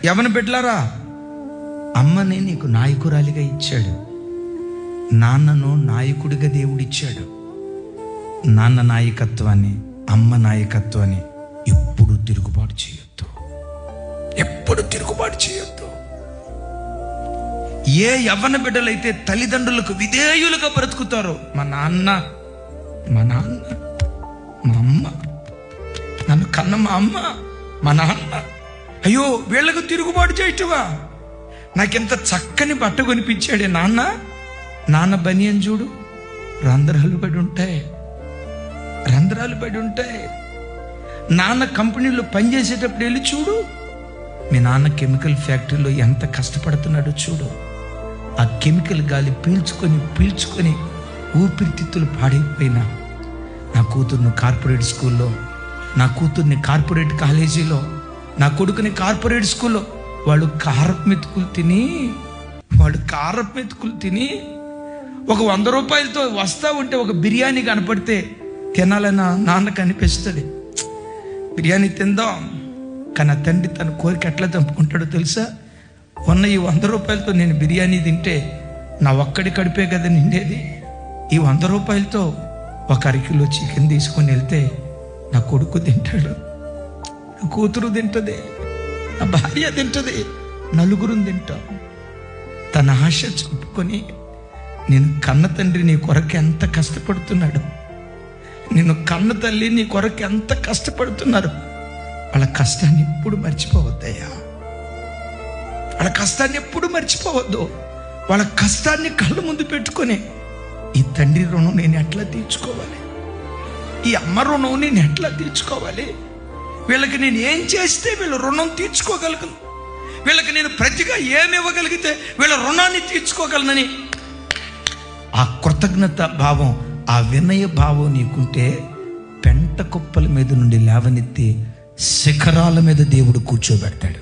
యవన బిడ్డలారా, అమ్మని నీకు నాయకురాలిగా ఇచ్చాడు, నాన్నను నాయకుడిగా దేవుడిచ్చాడు. నాన్న నాయకత్వాన్ని, అమ్మ నాయకత్వాన్ని ఎప్పుడు తిరుగుబాటు చేయొద్దు, ఎప్పుడు తిరుగుబాటు చేయొద్దు. ఏ యవ్వన బిడ్డలైతే తల్లిదండ్రులకు విధేయులుగా బ్రతుకుతారో, మా నాన్న, మా అమ్మ, నన్ను కన్న మా అమ్మ, మా నాన్న, అయ్యో వీళ్ళకు తిరుగుబాటు చేయటవా, నాకెంత చక్కని బట్ట కొనిపించాడే నాన్న బనియన్ చూడు, రంధ్రాలు పడి ఉంటాయి. నాన్న కంపెనీలో పనిచేసేటప్పుడు వెళ్ళి చూడు, మీ నాన్న కెమికల్ ఫ్యాక్టరీలో ఎంత కష్టపడుతున్నాడో చూడు. ఆ కెమికల్ గాలి పీల్చుకొని ఊపిరితిత్తులు పాడైపోయినా, నా కూతుర్ని కార్పొరేట్ స్కూల్లో, నా కూతుర్ని కార్పొరేట్ కాలేజీలో, నా కొడుకుని కార్పొరేట్ స్కూల్లో వాళ్ళు కారపు మెతుకులు తిని ఒక 100 రూపాయలతో వస్తా ఉంటే ఒక బిర్యానీ కనపడితే తినాలని నాన్నకు అనిపిస్తుంది. బిర్యానీ తిందాం, కానీ ఆ తండ్రి తన కోరిక ఎట్లా చంపుకుంటాడో తెలుసా? ఉన్న ఈ 100 రూపాయలతో నేను బిర్యానీ తింటే నా ఒక్కడి కడిపే కదా నిండేది. ఈ 100 రూపాయలతో ఒక 1 కిలో చికెన్ తీసుకొని వెళ్తే నా కొడుకు తింటాడు, నా కూతురు తింటది, నా భార్య తింటది, నలుగురు తింటాం. తన ఆశ చూపుకొని, నేను కన్న తండ్రి నీ కొరకు ఎంత కష్టపడుతున్నాడు, నిన్ను కన్న తల్లి నీ కొరకు ఎంత కష్టపడుతున్నారు. వాళ్ళ కష్టాన్ని ఎప్పుడు మర్చిపోవద్దయ్యా, వాళ్ళ కష్టాన్ని ఎప్పుడు మర్చిపోవద్దు. వాళ్ళ కష్టాన్ని కళ్ళ ముందు పెట్టుకొని, ఈ తండ్రి రుణం నేను ఎట్లా తీర్చుకోవాలి, ఈ అమ్మ రుణం నేను ఎట్లా తీర్చుకోవాలి, వీళ్ళకి నేను ఏం చేస్తే వీళ్ళ రుణం తీర్చుకోగలను, వీళ్ళకి నేను ప్రతిగా ఏమి ఇవ్వగలిగితే వీళ్ళ రుణాన్ని తీర్చుకోగలనని ఆ కృతజ్ఞత భావం, ఆ వినయ భావం నీకుంటే పెంట కుప్పల మీద నుండి లేవనెత్తి శిఖరాల మీద దేవుడు కూర్చోబెడతాడు.